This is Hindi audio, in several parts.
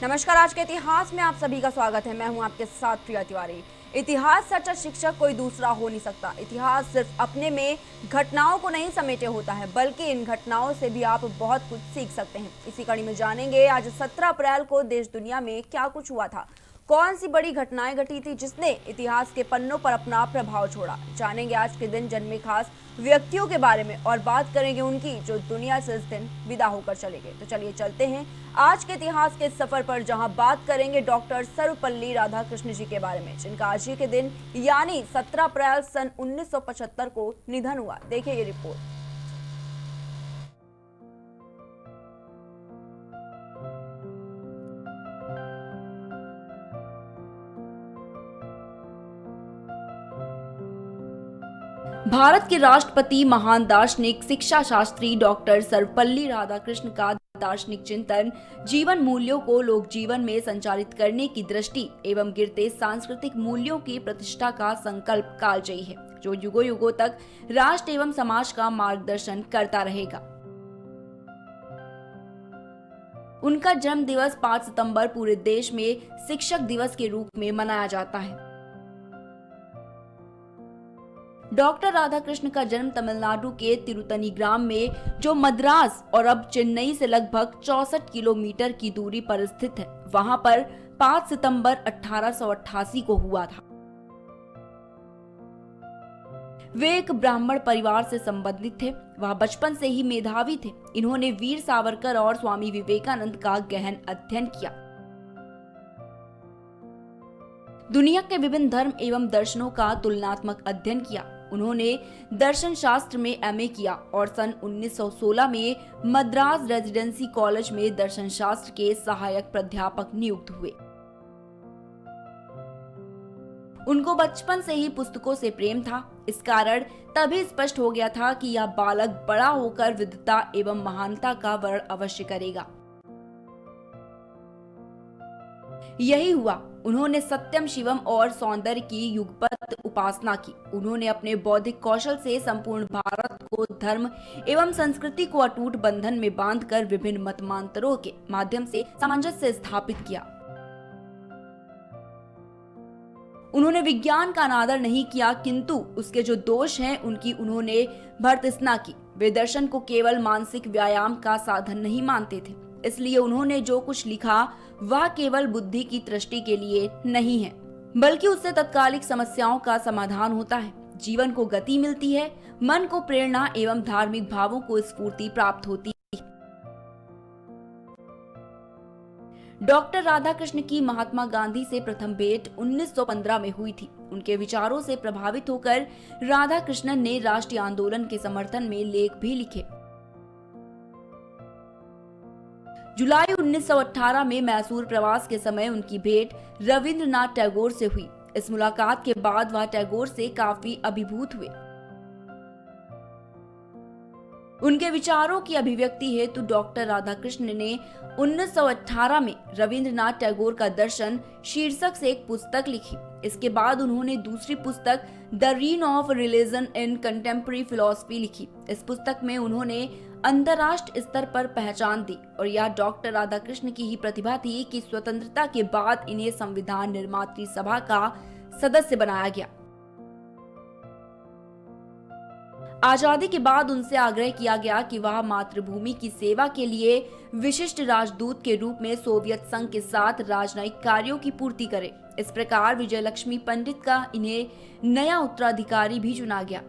नमस्कार। आज के इतिहास में आप सभी का स्वागत है। मैं हूं आपके साथ प्रिया तिवारी। इतिहास सच्चा शिक्षक कोई दूसरा हो नहीं सकता। इतिहास सिर्फ अपने में घटनाओं को नहीं समेटे होता है, बल्कि इन घटनाओं से भी आप बहुत कुछ सीख सकते हैं। इसी कड़ी में जानेंगे आज 17 अप्रैल को देश दुनिया में क्या कुछ हुआ था, कौन सी बड़ी घटनाएं घटी थी जिसने इतिहास के पन्नों पर अपना प्रभाव छोड़ा। जानेंगे आज के दिन जन्मे खास व्यक्तियों के बारे में और बात करेंगे उनकी जो दुनिया से इस दिन विदा होकर चले गए। तो चलिए चलते हैं आज के इतिहास के सफर पर, जहां बात करेंगे डॉक्टर सर्वपल्ली राधाकृष्ण जी के बारे में, जिनका आज ही के दिन यानी 17 अप्रैल सन 1975 को निधन हुआ। देखिए ये रिपोर्ट। भारत के राष्ट्रपति महान दार्शनिक शिक्षा शास्त्री डॉक्टर सर्वपल्ली राधाकृष्ण का दार्शनिक चिंतन जीवन मूल्यों को लोक जीवन में संचालित करने की दृष्टि एवं गिरते सांस्कृतिक मूल्यों की प्रतिष्ठा का संकल्प कालजयी है, जो युगों युगों तक राष्ट्र एवं समाज का मार्गदर्शन करता रहेगा। उनका जन्म दिवस 5 सितंबर पूरे देश में शिक्षक दिवस के रूप में मनाया जाता है। डॉक्टर राधाकृष्ण का जन्म तमिलनाडु के तिरुतनी ग्राम में, जो मद्रास और अब चेन्नई से लगभग 64 किलोमीटर की दूरी पर स्थित है, वहां पर 5 सितंबर 1888 को हुआ था। वे एक ब्राह्मण परिवार से संबंधित थे। वह बचपन से ही मेधावी थे। इन्होंने वीर सावरकर और स्वामी विवेकानंद का गहन अध्ययन किया। दुनिया के विभिन्न धर्म एवं दर्शनों का तुलनात्मक अध्ययन किया। उन्होंने दर्शन शास्त्र में एमए किया और सन 1916 में मद्रास रेजिडेंसी कॉलेज में दर्शन शास्त्र के सहायक प्राध्यापक नियुक्त हुए। उनको बचपन से ही पुस्तकों से प्रेम था। इस कारण तभी स्पष्ट हो गया था कि यह बालक बड़ा होकर विद्वता एवं महानता का वर्ण अवश्य करेगा। यही हुआ। उन्होंने सत्यम शिवम और सौंदर्य की युगपत उपासना की। उन्होंने अपने बौद्धिक कौशल से संपूर्ण भारत को धर्म एवं संस्कृति को अटूट बंधन में बांधकर विभिन्न मतमांतरों के माध्यम से सामंजस्य स्थापित किया। उन्होंने विज्ञान का अनादर नहीं किया, किंतु उसके जो दोष हैं उनकी उन्होंने भर्त्सना की। वे दर्शन को केवल मानसिक व्यायाम का साधन नहीं मानते थे, इसलिए उन्होंने जो कुछ लिखा वह केवल बुद्धि की दृष्टि के लिए नहीं है, बल्कि उससे तत्कालिक समस्याओं का समाधान होता है। जीवन को गति मिलती है, मन को प्रेरणा एवं धार्मिक भावों को स्फूर्ति प्राप्त होती है। डॉक्टर राधाकृष्ण की महात्मा गांधी से प्रथम भेंट 1915 में हुई थी। उनके विचारों से प्रभावित होकर राधाकृष्णन ने राष्ट्रीय आंदोलन के समर्थन में लेख भी लिखे। जुलाई 1918 में मैसूर प्रवास के समय उनकी भेंट रविंद्रनाथ टैगोर से हुई। इस मुलाकात के बाद वह टैगोर से काफी अभिभूत हुए। उनके विचारों की अभिव्यक्ति हेतु डॉक्टर राधाकृष्ण ने 1918 में रविंद्रनाथ टैगोर का दर्शन शीर्षक से एक पुस्तक लिखी। इसके बाद उन्होंने दूसरी पुस्तक the reign of religion in contemporary philosophy लिखी। इस पुस्तक में उन्होंने अंतर्राष्ट्रीय स्तर पर पहचान दी और यह डॉक्टर राधाकृष्ण की ही प्रतिभा थी कि स्वतंत्रता के बाद इन्हें संविधान निर्मात्री सभा का सदस्य बनाया गया। आजादी के बाद उनसे आग्रह किया गया कि वह मातृभूमि की सेवा के लिए विशिष्ट राजदूत के रूप में सोवियत संघ के साथ राजनयिक कार्यों की पूर्ति करें। इस प्रकार विजयलक्ष्मी पंडित का इन्हें नया उत्तराधिकारी भी चुना गया।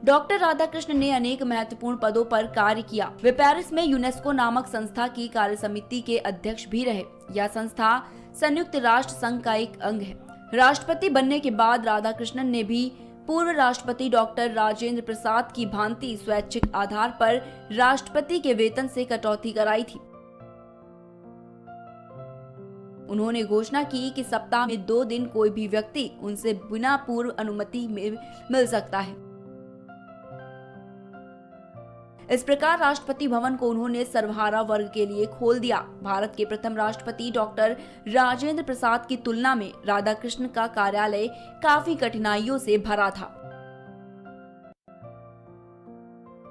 डॉक्टर राधाकृष्ण ने अनेक महत्वपूर्ण पदों पर कार्य किया। वे पेरिस में यूनेस्को नामक संस्था की कार्य समिति के अध्यक्ष भी रहे। यह संस्था संयुक्त राष्ट्र संघ का एक अंग है। राष्ट्रपति बनने के बाद राधाकृष्णन ने भी पूर्व राष्ट्रपति डॉक्टर राजेंद्र प्रसाद की भांति स्वैच्छिक आधार पर राष्ट्रपति के वेतन से कटौती कराई थी। उन्होंने घोषणा की कि सप्ताह में 2 दिन कोई भी व्यक्ति उनसे बिना पूर्व अनुमति में मिल सकता है। इस प्रकार राष्ट्रपति भवन को उन्होंने सर्वहारा वर्ग के लिए खोल दिया। भारत के प्रथम राष्ट्रपति डॉक्टर राजेंद्र प्रसाद की तुलना में राधाकृष्ण का कार्यालय काफी कठिनाइयों से भरा था।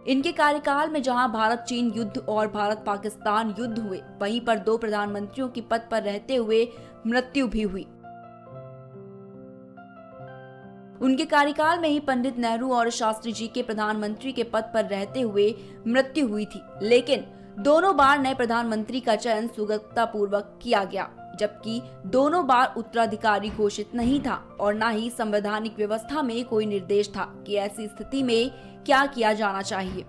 इनके कार्यकाल में जहां भारत चीन युद्ध और भारत पाकिस्तान युद्ध हुए, वहीं पर 2 प्रधानमंत्रियों की पद पर रहते हुए मृत्यु भी हुई। उनके कार्यकाल में ही पंडित नेहरू और शास्त्री जी के प्रधानमंत्री के पद पर रहते हुए मृत्यु हुई थी, लेकिन दोनों बार नए प्रधानमंत्री का चयन सुगमता पूर्वक किया गया, जबकि दोनों बार उत्तराधिकारी घोषित नहीं था और न ही संवैधानिक व्यवस्था में कोई निर्देश था कि ऐसी स्थिति में क्या किया जाना चाहिए।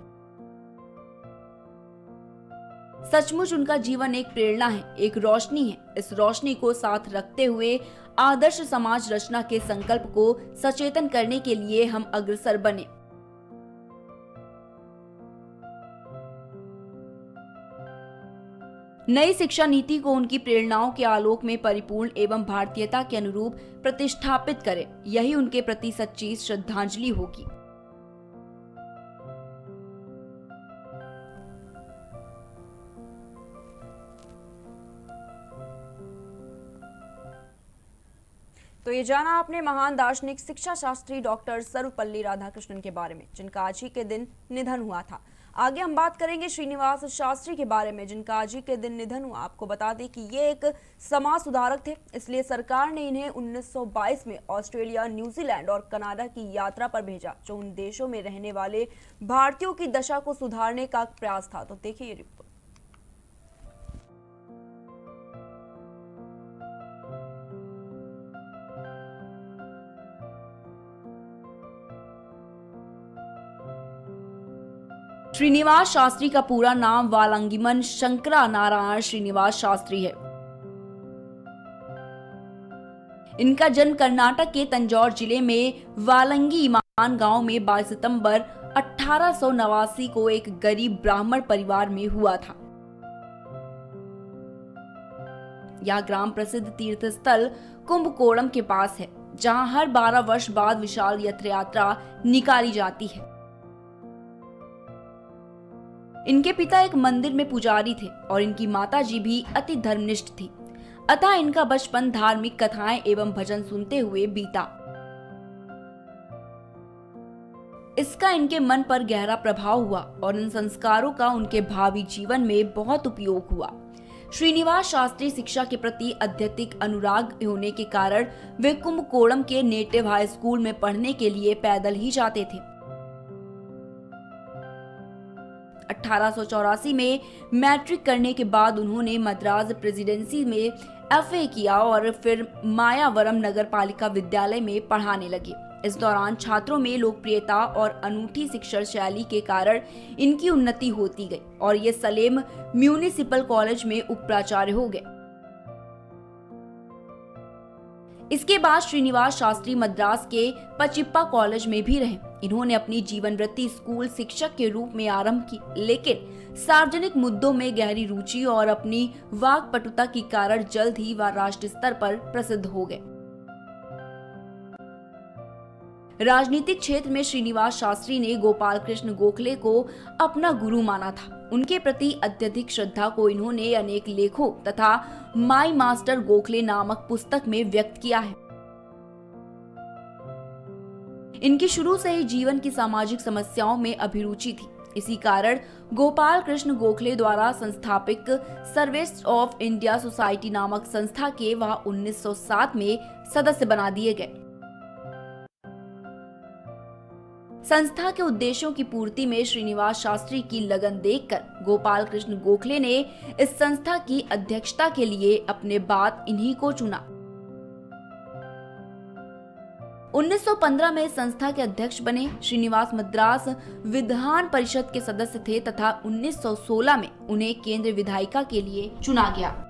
सचमुच उनका जीवन एक प्रेरणा है, एक रोशनी है। इस रोशनी को साथ रखते हुए आदर्श समाज रचना के संकल्प को सचेतन करने के लिए हम अग्रसर बने। नई शिक्षा नीति को उनकी प्रेरणाओं के आलोक में परिपूर्ण एवं भारतीयता के अनुरूप प्रतिष्ठापित करें, यही उनके प्रति सच्ची श्रद्धांजलि होगी। तो ये जाना आपने महान दार्शनिक शिक्षा शास्त्री डॉक्टर सर्वपल्ली राधाकृष्णन के बारे में, जिनका आज ही के दिन निधन हुआ था। आगे हम बात करेंगे श्रीनिवास शास्त्री के बारे में, जिनका आज ही के दिन निधन हुआ। आपको बता दें कि ये एक समाज सुधारक थे, इसलिए सरकार ने इन्हें 1922 में ऑस्ट्रेलिया, न्यूजीलैंड और कनाडा की यात्रा पर भेजा, जो उन देशों में रहने वाले भारतीयों की दशा को सुधारने का प्रयास था। तो देखिए ये रिपोर्ट। श्रीनिवास शास्त्री का पूरा नाम वालंगिमन शंकरा नारायण श्रीनिवास शास्त्री है। इनका जन्म कर्नाटक के तंजौर जिले में वालंगी इमान गांव में 22 सितंबर 1889 को एक गरीब ब्राह्मण परिवार में हुआ था। यह ग्राम प्रसिद्ध तीर्थ स्थल कुंभकोणम के पास है, जहां हर 12 वर्ष बाद विशाल रथ यात्रा निकाली जाती है। इनके पिता एक मंदिर में पुजारी थे और इनकी माताजी भी अति धर्मनिष्ठ थी, अतः इनका बचपन धार्मिक कथाएं एवं भजन सुनते हुए बीता। इसका इनके मन पर गहरा प्रभाव हुआ और इन संस्कारों का उनके भावी जीवन में बहुत उपयोग हुआ। श्रीनिवास शास्त्री शिक्षा के प्रति अत्यधिक अनुराग होने के कारण वे कुंभकोणम के नेटिव हाई स्कूल में पढ़ने के लिए पैदल ही जाते थे। 1884 में मैट्रिक करने के बाद उन्होंने मद्रास प्रेसिडेंसी में एफए किया और फिर मायावरम नगर पालिका विद्यालय में पढ़ाने लगे। इस दौरान छात्रों में लोकप्रियता और अनूठी शिक्षण शैली के कारण इनकी उन्नति होती गई और ये सलेम म्यूनिसिपल कॉलेज में उपप्राचार्य हो गए। इसके बाद श्रीनिवास शास्त्री मद्रास के पचिप्पा कॉलेज में भी रहे। इन्होंने अपनी जीवन वृत्ति स्कूल शिक्षक के रूप में आरंभ की, लेकिन सार्वजनिक मुद्दों में गहरी रुचि और अपनी वाक्पटुता के कारण जल्द ही वह राष्ट्रीय स्तर पर प्रसिद्ध हो गए। राजनीतिक क्षेत्र में श्रीनिवास शास्त्री ने गोपाल कृष्ण गोखले को अपना गुरु माना था। उनके प्रति अत्यधिक श्रद्धा को इन्होंने अनेक लेखों तथा माई मास्टर गोखले नामक पुस्तक में व्यक्त किया है। इनकी शुरू से ही जीवन की सामाजिक समस्याओं में अभिरुचि थी। इसी कारण गोपाल कृष्ण गोखले द्वारा संस्थापित सर्विस ऑफ इंडिया सोसाइटी नामक संस्था के वह 1907 में सदस्य बना दिए गए। संस्था के उद्देश्यों की पूर्ति में श्रीनिवास शास्त्री की लगन देखकर गोपाल कृष्ण गोखले ने इस संस्था की अध्यक्षता के लिए अपने बाद इन्हीं को चुना। 1915 में संस्था के अध्यक्ष बने। श्रीनिवास मद्रास विधान परिषद के सदस्य थे तथा 1916 में उन्हें केंद्रीय विधायिका के लिए चुना गया।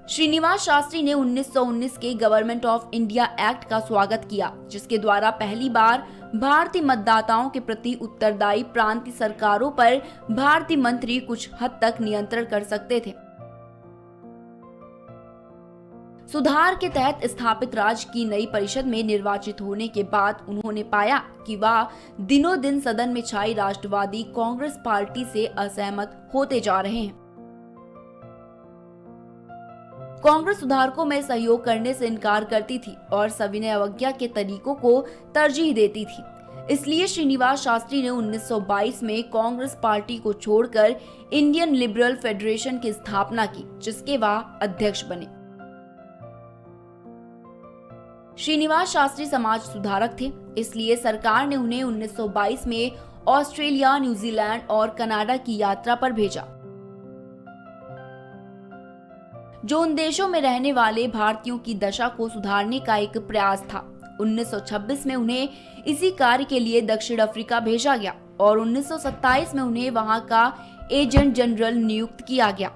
श्रीनिवास शास्त्री ने 1919 के गवर्नमेंट ऑफ इंडिया एक्ट का स्वागत किया, जिसके द्वारा पहली बार भारतीय मतदाताओं के प्रति उत्तरदायी प्रांतीय सरकारों पर भारतीय मंत्री कुछ हद तक नियंत्रण कर सकते थे। सुधार के तहत स्थापित राज्य की नई परिषद में निर्वाचित होने के बाद उन्होंने पाया कि वह दिनों दिन सदन में छाई राष्ट्रवादी कांग्रेस पार्टी से असहमत होते जा रहे हैं। कांग्रेस सुधारकों में सहयोग करने से इनकार करती थी और सविनय अवज्ञा के तरीकों को तरजीह देती थी। इसलिए श्रीनिवास शास्त्री ने 1922 में कांग्रेस पार्टी को छोड़कर इंडियन लिबरल फेडरेशन की स्थापना की, जिसके वह अध्यक्ष बने। श्रीनिवास शास्त्री समाज सुधारक थे, इसलिए सरकार ने उन्हें 1922 में ऑस्ट्रेलिया, न्यूजीलैंड और कनाडा की यात्रा पर भेजा, जो उन देशों में रहने वाले भारतीयों की दशा को सुधारने का एक प्रयास था। 1926 में उन्हें इसी कार्य के लिए दक्षिण अफ्रीका भेजा गया और 1927 में उन्हें वहां का एजेंट जनरल नियुक्त किया गया।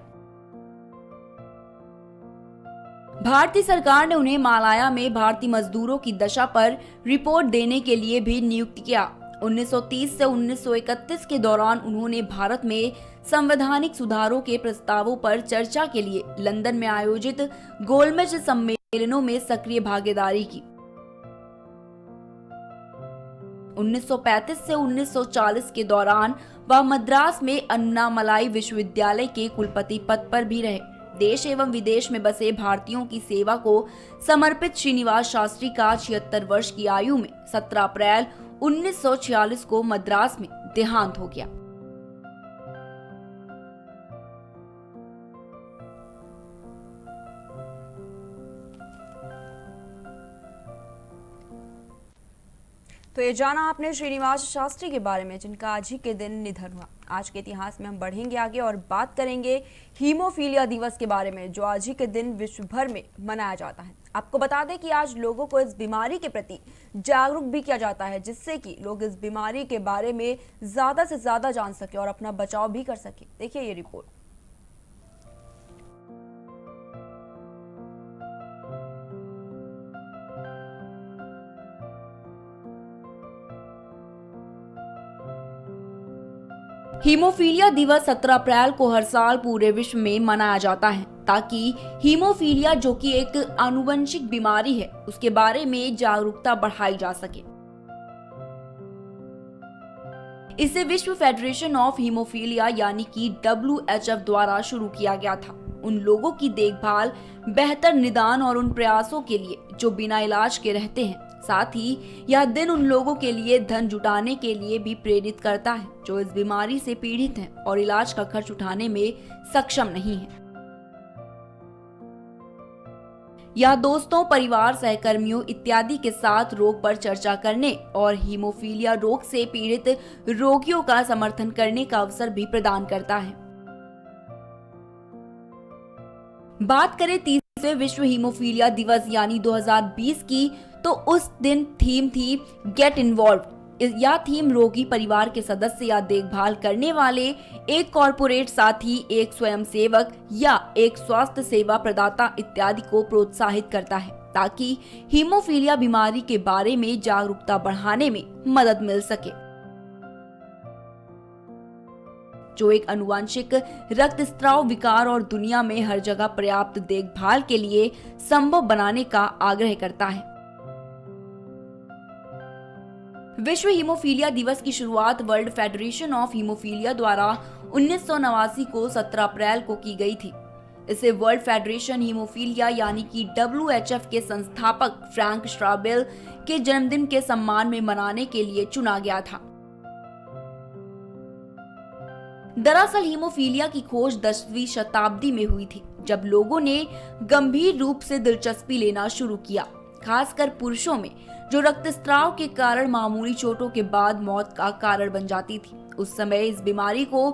भारतीय सरकार ने उन्हें मालाया में भारतीय मजदूरों की दशा पर रिपोर्ट देने के लिए भी नियुक्त किया। 1930 से 1931 के दौरान उन्होंने भारत में संवैधानिक सुधारों के प्रस्तावों पर चर्चा के लिए लंदन में आयोजित गोलमेज सम्मेलनों में सक्रिय भागीदारी की। 1935 से 1940 के दौरान वह मद्रास में अन्नामलाई विश्वविद्यालय के कुलपति पद पर भी रहे। देश एवं विदेश में बसे भारतीयों की सेवा को समर्पित श्रीनिवास शास्त्री का 76 वर्ष की आयु में 17 अप्रैल 1946 को मद्रास में देहांत हो गया। तो ये जाना आपने श्रीनिवास शास्त्री के बारे में, जिनका आज ही के दिन निधन हुआ। आज के इतिहास में हम बढ़ेंगे आगे और बात करेंगे हीमोफीलिया दिवस के बारे में, जो आज ही के दिन विश्व भर में मनाया जाता है। आपको बता दें कि आज लोगों को इस बीमारी के प्रति जागरूक भी किया जाता है, जिससे कि लोग इस बीमारी के बारे में ज्यादा से ज्यादा जान सके और अपना बचाव भी कर सके। देखिए ये रिपोर्ट। हीमोफीलिया दिवस 17 अप्रैल को हर साल पूरे विश्व में मनाया जाता है, ताकि हीमोफीलिया, जो कि एक आनुवंशिक बीमारी है, उसके बारे में जागरूकता बढ़ाई जा सके। इसे विश्व फेडरेशन ऑफ हीमोफीलिया यानी कि WHF द्वारा शुरू किया गया था, उन लोगों की देखभाल, बेहतर निदान और उन प्रयासों के लिए जो बिना इलाज के रहते हैं। साथ ही यह दिन उन लोगों के लिए धन जुटाने के लिए भी प्रेरित करता है जो इस बीमारी से पीड़ित हैं और इलाज का खर्च उठाने में सक्षम नहीं है। यह दोस्तों, परिवार, सहकर्मियों इत्यादि के साथ रोग पर चर्चा करने और हीमोफीलिया रोग से पीड़ित रोगियों का समर्थन करने का अवसर भी प्रदान करता है। बात करें 30वें विश्व हीमोफीलिया दिवस यानी 2020 की, तो उस दिन थीम थी गेट इन्वॉल्व्ड। यह थीम रोगी परिवार के सदस्य या देखभाल करने वाले, एक कॉर्पोरेट साथी, एक स्वयंसेवक या एक स्वास्थ्य सेवा प्रदाता इत्यादि को प्रोत्साहित करता है, ताकि हीमोफीलिया बीमारी के बारे में जागरूकता बढ़ाने में मदद मिल सके, जो एक आनुवंशिक रक्तस्राव विकार और दुनिया में हर जगह पर्याप्त देखभाल के लिए संभव बनाने का आग्रह करता है। विश्व हीमोफीलिया दिवस की शुरुआत वर्ल्ड फेडरेशन ऑफ हीमोफीलिया द्वारा 1989 को 17 अप्रैल को की गई थी। इसे वर्ल्ड फेडरेशन हीमोफीलिया यानी कि WHF के संस्थापक फ्रैंक श्राबेल के जन्मदिन के सम्मान में मनाने के लिए चुना गया था। दरअसल हीमोफीलिया की खोज 10वीं शताब्दी में हुई थी, जब लोगों ने गंभीर रूप से दिलचस्पी लेना शुरू किया, खासकर पुरुषों में, जो रक्तस्राव के कारण मामूली चोटों के बाद मौत का कारण बन जाती थी। उस समय इस बीमारी को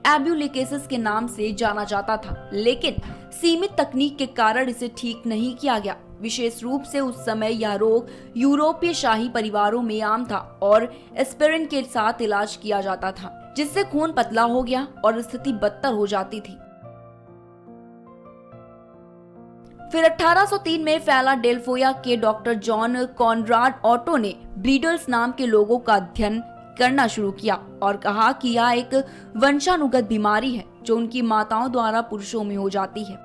एब्यूलिकेसिस के नाम से जाना जाता था, लेकिन सीमित तकनीक के कारण इसे ठीक नहीं किया गया। विशेष रूप से उस समय यह रोग यूरोपीय शाही परिवारों में आम था और एस्पिरिन के साथ इलाज किया जाता था, जिससे खून पतला हो गया और स्थिति बदतर हो जाती थी। फिर 1803 में फिलाडेल्फिया के डॉक्टर जॉन कॉनराड ऑटो ने ब्लीडर्स नाम के लोगों का अध्ययन करना शुरू किया और कहा कि यह एक वंशानुगत बीमारी है जो उनकी माताओं द्वारा पुरुषों में हो जाती है।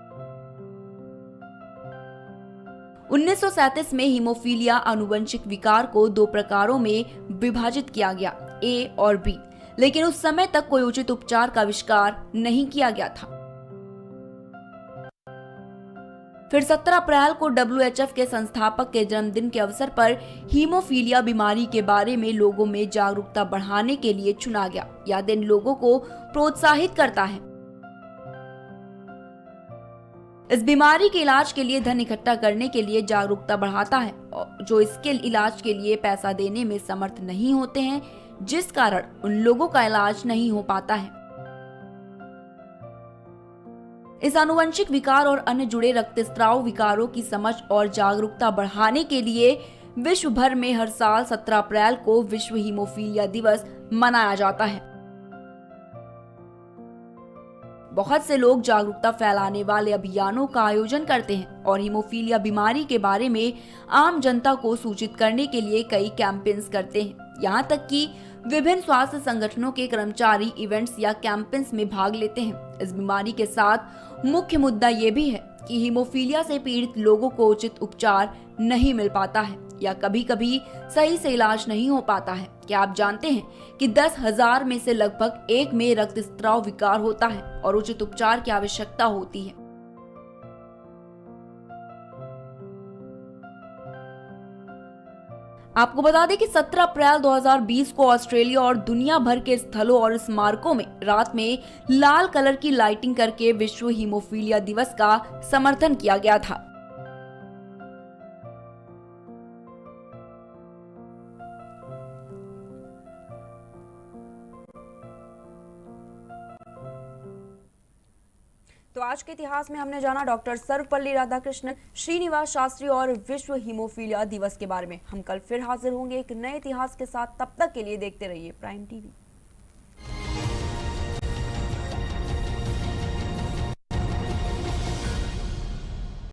1937 में हीमोफीलिया आनुवंशिक विकार को 2 प्रकारों में विभाजित किया गया, A और B, लेकिन उस समय तक कोई उचित उपचार का आविष्कार नहीं किया गया था। फिर 17 अप्रैल को WHF के संस्थापक के जन्मदिन के अवसर पर हीमोफीलिया बीमारी के बारे में लोगों में जागरूकता बढ़ाने के लिए चुना गया। यह दिन लोगों को प्रोत्साहित करता है, इस बीमारी के इलाज के लिए धन इकट्ठा करने के लिए जागरूकता बढ़ाता है, जो इसके इलाज के लिए पैसा देने में समर्थ नहीं होते हैं, जिस कारण उन लोगों का इलाज नहीं हो पाता है। इस आनुवंशिक विकार और अन्य जुड़े रक्तस्राव विकारों की समझ और जागरूकता बढ़ाने के लिए विश्व भर में हर साल 17 अप्रैल को विश्व हीमोफीलिया दिवस मनाया जाता है। बहुत से लोग जागरूकता फैलाने वाले अभियानों का आयोजन करते हैं और हीमोफीलिया बीमारी के बारे में आम जनता को सूचित करने के लिए कई कैंपेन्स करते हैं। यहाँ तक कि विभिन्न स्वास्थ्य संगठनों के कर्मचारी इवेंट्स या कैंपेन्स में भाग लेते हैं। इस बीमारी के साथ मुख्य मुद्दा ये भी है कि हीमोफीलिया से पीड़ित लोगों को उचित उपचार नहीं मिल पाता है या कभी कभी सही से इलाज नहीं हो पाता है। क्या आप जानते हैं कि 10,000 में से लगभग 1 में रक्तस्राव विकार होता है और उचित उपचार की आवश्यकता होती है। आपको बता दें कि 17 अप्रैल 2020 को ऑस्ट्रेलिया और दुनिया भर के स्थलों और स्मारकों में रात में लाल कलर की लाइटिंग करके विश्व हीमोफीलिया दिवस का समर्थन किया गया था। तो आज के इतिहास में हमने जाना डॉक्टर सर्वपल्ली राधाकृष्णन श्रीनिवास शास्त्री और विश्व हीमोफीलिया दिवस के बारे में। हम कल फिर हाजिर होंगे एक नए इतिहास के साथ। तब तक के लिए देखते रहिए प्राइम टीवी।